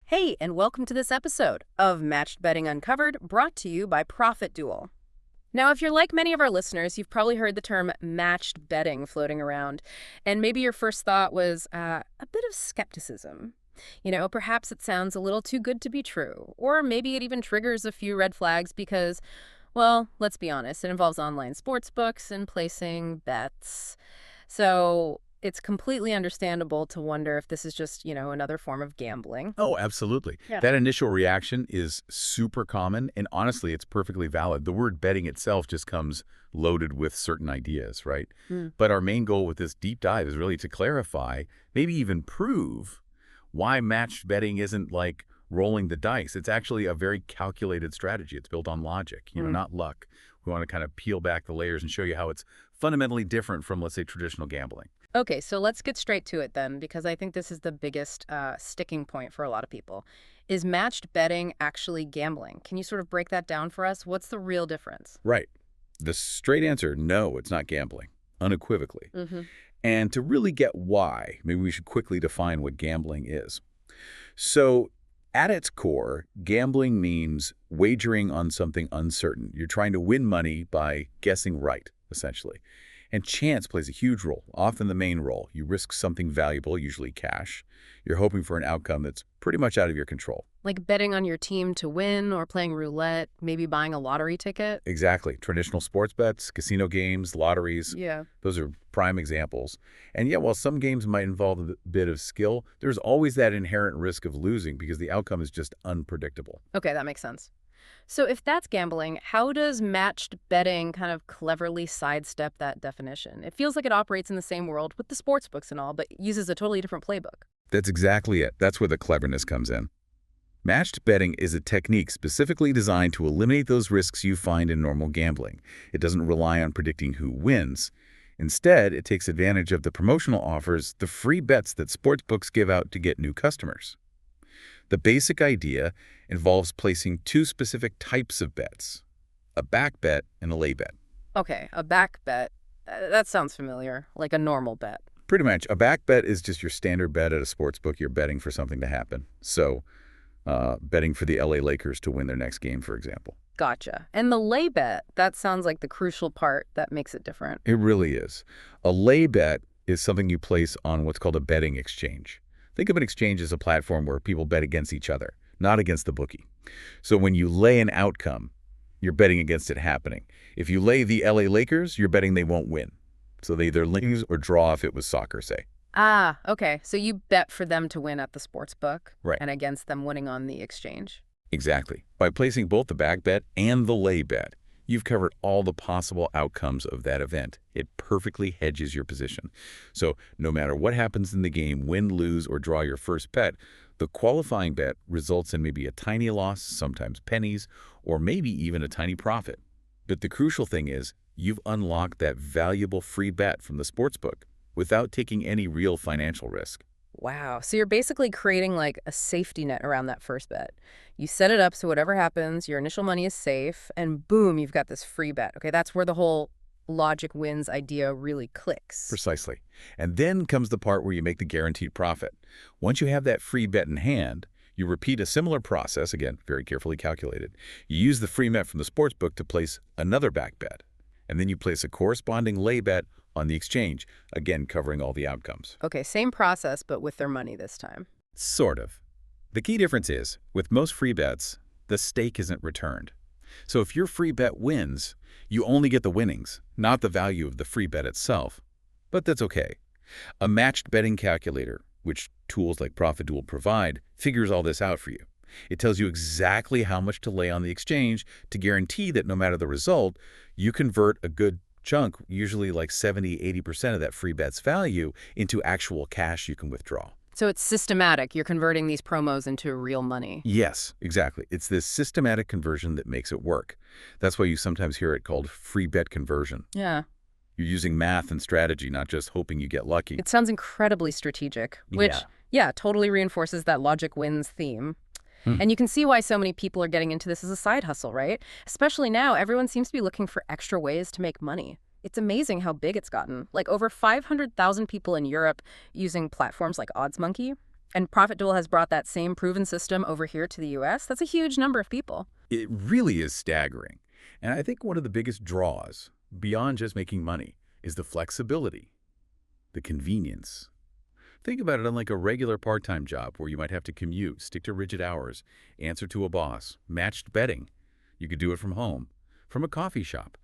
Hey, and welcome to this episode of Matched Betting Uncovered, brought to you by Profit Duel. Now, if you're like many of our listeners, you've probably heard the term matched betting floating around, and maybe your first thought was a bit of skepticism. Perhaps it sounds a little too good to be true, or maybe it even triggers a few red flags because, well, let's be honest, it involves online sports books and placing bets. So it's completely understandable to wonder if this is just, another form of gambling. Oh, absolutely. Yeah. That initial reaction is super common, and honestly, it's perfectly valid. The word betting itself just comes loaded with certain ideas, right? But our main goal with this deep dive is really to clarify, maybe even prove, why matched betting isn't like rolling the dice. It's actually a very calculated strategy. It's built on logic, not luck. We want to kind of peel back the layers and show you how it's fundamentally different from, let's say, traditional gambling. Okay, so let's get straight to it then, because I think this is the biggest sticking point for a lot of people. Is matched betting actually gambling? Can you sort of break that down for us? What's the real difference? Right. The straight answer, no, it's not gambling, unequivocally. And to really get why, maybe we should quickly define what gambling is. So at its core, gambling means wagering on something uncertain. You're trying to win money by guessing right, essentially. And chance plays a huge role, often the main role. You risk something valuable, usually cash. You're hoping for an outcome that's pretty much out of your control. Like betting on your team to win or playing roulette, maybe buying a lottery ticket? Exactly. Traditional sports bets, casino games, lotteries. Yeah. Those are prime examples. And yet, while some games might involve a bit of skill, there's always that inherent risk of losing because the outcome is just unpredictable. Okay, that makes sense. So if that's gambling, how does matched betting kind of cleverly sidestep that definition? It feels like it operates in the same world with the sports books and all, but uses a totally different playbook. That's exactly it. That's where the cleverness comes in. Matched betting is a technique specifically designed to eliminate those risks you find in normal gambling. It doesn't rely on predicting who wins. Instead, it takes advantage of the promotional offers, the free bets that sportsbooks give out to get new customers. The basic idea involves placing two specific types of bets, a back bet and a lay bet. Okay, a back bet. That sounds familiar, like a normal bet. Pretty much, a back bet is just your standard bet at a sports book. You're betting for something to happen. So, betting for the LA Lakers to win their next game, for example. Gotcha. And the lay bet, that sounds like the crucial part that makes it different. It really is. A lay bet is something you place on what's called a betting exchange. Think of an exchange as a platform where people bet against each other, not against the bookie. So when you lay an outcome, you're betting against it happening. If you lay the LA Lakers, you're betting they won't win. So they either lose or draw if it was soccer, say. Ah, okay. So you bet for them to win at the sports book. Right. And against them winning on the exchange. Exactly. By placing both the back bet and the lay bet, you've covered all the possible outcomes of that event. It perfectly hedges your position. So no matter what happens in the game, win, lose, or draw your first bet, the qualifying bet results in maybe a tiny loss, sometimes pennies, or maybe even a tiny profit. But the crucial thing is, you've unlocked that valuable free bet from the sportsbook without taking any real financial risk. Wow. So you're basically creating like a safety net around that first bet. You set it up so whatever happens, your initial money is safe, and boom, you've got this free bet. Okay, that's where the whole logic wins idea really clicks. Precisely. And then comes the part where you make the guaranteed profit. Once you have that free bet in hand, you repeat a similar process, again, very carefully calculated. You use the free bet from the sportsbook to place another back bet. And then you place a corresponding lay bet on the exchange, again, covering all the outcomes. Okay, same process, but with their money this time. Sort of. The key difference is, with most free bets, the stake isn't returned. So if your free bet wins, you only get the winnings, not the value of the free bet itself. But that's okay. A matched betting calculator, which tools like Profit Duel provide, figures all this out for you. It tells you exactly how much to lay on the exchange to guarantee that no matter the result, you convert a good chunk, usually like 70–80% of that free bet's value, into actual cash you can withdraw. So it's systematic. You're converting these promos into real money. Yes, exactly. It's this systematic conversion that makes it work. That's why you sometimes hear it called free bet conversion. Yeah. You're using math and strategy, not just hoping you get lucky. It sounds incredibly strategic, which, yeah, totally reinforces that logic wins theme. And you can see why so many people are getting into this as a side hustle, right? Especially now, everyone seems to be looking for extra ways to make money. It's amazing how big it's gotten. Like over 500,000 people in Europe using platforms like OddsMonkey. And Profit Duel has brought that same proven system over here to the US. That's a huge number of people. It really is staggering. And I think one of the biggest draws, beyond just making money, is the flexibility, the convenience. Think about it unlike a regular part-time job where you might have to commute, stick to rigid hours, answer to a boss. Matched betting. You could do it from home, from a coffee shop.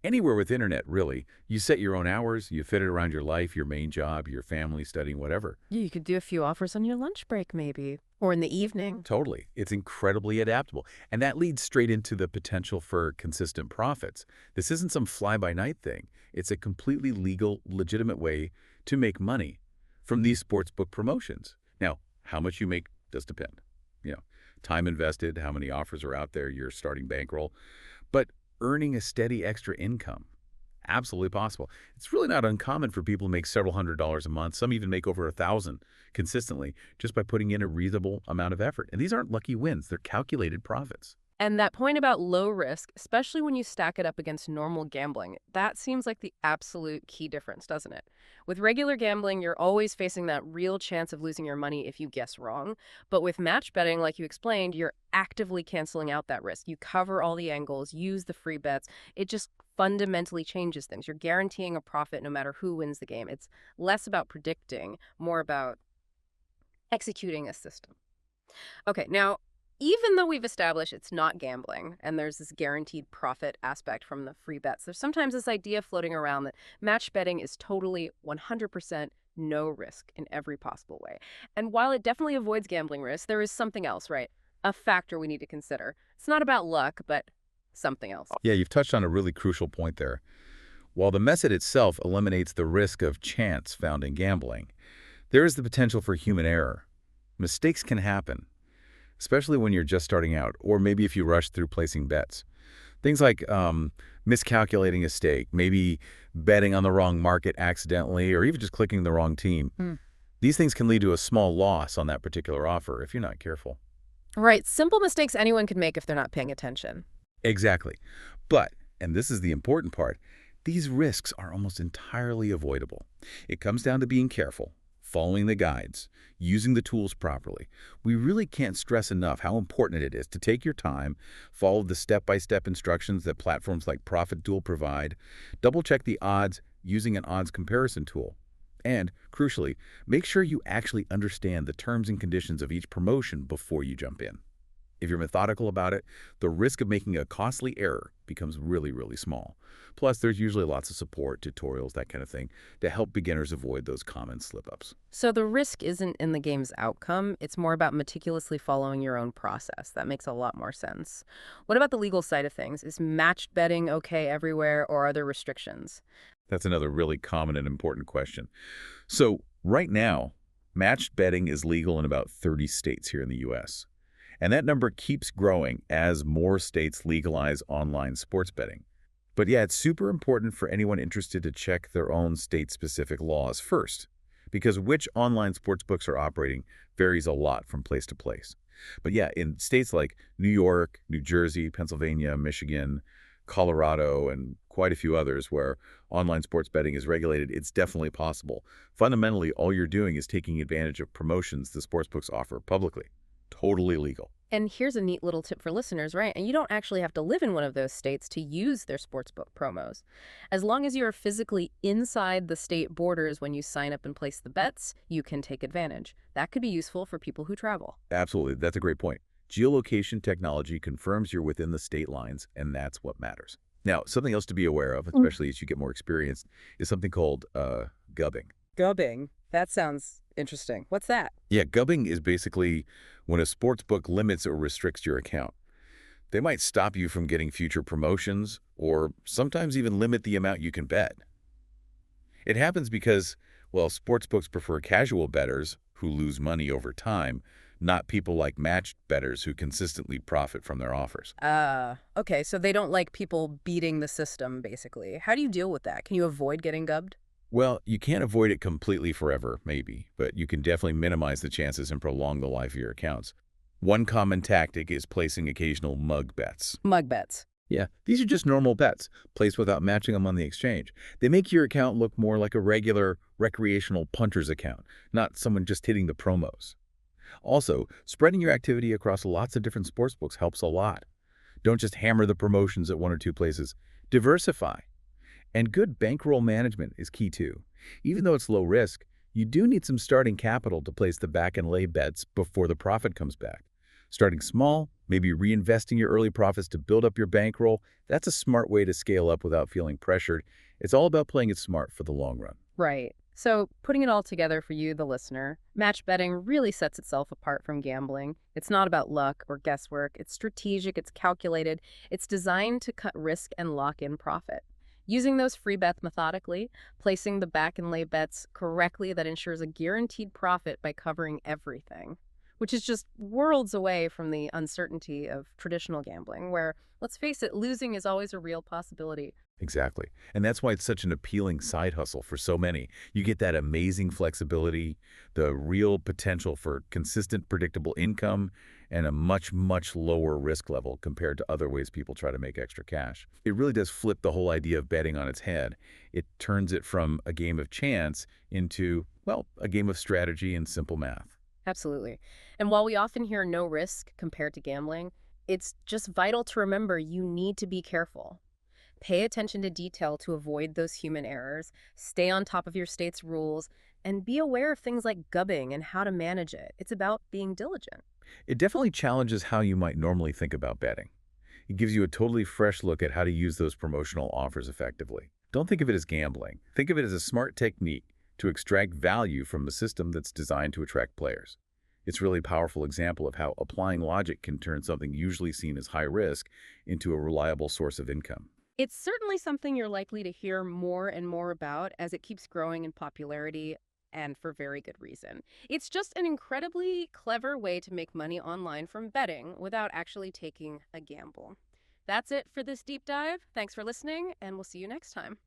Anywhere with internet, really. You set your own hours, you fit it around your life, your main job, your family, studying, whatever. Yeah, you could do a few offers on your lunch break, maybe, or in the evening. Totally. It's incredibly adaptable. And that leads straight into the potential for consistent profits. This isn't some fly-by-night thing. It's a completely legal, legitimate way to make money from these sportsbook promotions. Now, how much you make does depend. You know, time invested, how many offers are out there, your starting bankroll. But earning a steady extra income, absolutely possible. It's really not uncommon for people to make several $100s a month. Some even make over $1,000 consistently just by putting in a reasonable amount of effort. And these aren't lucky wins. They're calculated profits. And that point about low risk, especially when you stack it up against normal gambling, that seems like the absolute key difference, doesn't it? With regular gambling, you're always facing that real chance of losing your money if you guess wrong. But with match betting, like you explained, you're actively canceling out that risk. You cover all the angles, use the free bets. It just fundamentally changes things. You're guaranteeing a profit no matter who wins the game. It's less about predicting, more about executing a system. Okay, now, even though we've established it's not gambling and there's this guaranteed profit aspect from the free bets, there's sometimes this idea floating around that match betting is totally 100% no risk in every possible way. And while it definitely avoids gambling risk, there is something else, right? A factor we need to consider. It's not about luck, but something else. Yeah, you've touched on a really crucial point there. While the method itself eliminates the risk of chance found in gambling, there is the potential for human error. Mistakes can happen, especially when you're just starting out, or maybe if you rush through placing bets. Things like miscalculating a stake, maybe betting on the wrong market accidentally, or even just clicking the wrong team. These things can lead to a small loss on that particular offer if you're not careful. Right. Simple mistakes anyone can make if they're not paying attention. Exactly. But, and this is the important part, these risks are almost entirely avoidable. It comes down to being careful, following the guides, using the tools properly. We really can't stress enough how important it is to take your time, follow the step-by-step instructions that platforms like Profit Duel provide, double-check the odds using an odds comparison tool, and, crucially, make sure you actually understand the terms and conditions of each promotion before you jump in. If you're methodical about it, the risk of making a costly error becomes really, really small. Plus, there's usually lots of support, tutorials, that kind of thing, to help beginners avoid those common slip-ups. So the risk isn't in the game's outcome. It's more about meticulously following your own process. That makes a lot more sense. What about the legal side of things? Is matched betting okay everywhere, or are there restrictions? That's another really common and important question. So, right now, matched betting is legal in about 30 states here in the U.S., and that number keeps growing as more states legalize online sports betting. But yeah, it's super important for anyone interested to check their own state-specific laws first, because which online sports books are operating varies a lot from place to place. But yeah, in states like New York, New Jersey, Pennsylvania, Michigan, Colorado, and quite a few others where online sports betting is regulated, it's definitely possible. Fundamentally, all you're doing is taking advantage of promotions the sportsbooks offer publicly. Totally legal. And here's a neat little tip for listeners, right? And you don't actually have to live in one of those states to use their sportsbook promos. As long as you are physically inside the state borders when you sign up and place the bets, you can take advantage. That could be useful for people who travel. Absolutely. That's a great point. Geolocation technology confirms you're within the state lines, and that's what matters. Now, something else to be aware of, especially as you get more experienced, is something called gubbing. Gubbing? That sounds interesting. What's that? Yeah, gubbing is basically when a sports book limits or restricts your account. They might stop you from getting future promotions or sometimes even limit the amount you can bet. It happens because, well, sports books prefer casual bettors who lose money over time, not people like matched bettors who consistently profit from their offers. Okay, so they don't like people beating the system, basically. How do you deal with that? Can you avoid getting gubbed? Well, you can't avoid it completely forever, maybe, but you can definitely minimize the chances and prolong the life of your accounts. One common tactic is placing occasional mug bets. Mug bets. Yeah, these are just normal bets, placed without matching them on the exchange. They make your account look more like a regular recreational punter's account, not someone just hitting the promos. Also, spreading your activity across lots of different sportsbooks helps a lot. Don't just hammer the promotions at one or two places. Diversify. And good bankroll management is key too. Even though it's low risk, you do need some starting capital to place the back and lay bets before the profit comes back. Starting small, maybe reinvesting your early profits to build up your bankroll, that's a smart way to scale up without feeling pressured. It's all about playing it smart for the long run. Right. So, putting it all together for you, the listener, match betting really sets itself apart from gambling. It's not about luck or guesswork. It's strategic, it's calculated, it's designed to cut risk and lock in profit. Using those free bets methodically, placing the back and lay bets correctly that ensures a guaranteed profit by covering everything, which is just worlds away from the uncertainty of traditional gambling, where, let's face it, losing is always a real possibility. Exactly. And that's why it's such an appealing side hustle for so many. You get that amazing flexibility, the real potential for consistent, predictable income, and a much, much lower risk level compared to other ways people try to make extra cash. It really does flip the whole idea of betting on its head. It turns it from a game of chance into, well, a game of strategy and simple math. Absolutely. And while we often hear no risk compared to gambling, it's just vital to remember you need to be careful. Pay attention to detail to avoid those human errors, stay on top of your state's rules, and be aware of things like gubbing and how to manage it. It's about being diligent. It definitely challenges how you might normally think about betting. It gives you a totally fresh look at how to use those promotional offers effectively. Don't think of it as gambling. Think of it as a smart technique to extract value from a system that's designed to attract players. It's a really powerful example of how applying logic can turn something usually seen as high risk into a reliable source of income. It's certainly something you're likely to hear more and more about as it keeps growing in popularity, and for very good reason. It's just an incredibly clever way to make money online from betting without actually taking a gamble. That's it for this deep dive. Thanks for listening, and we'll see you next time.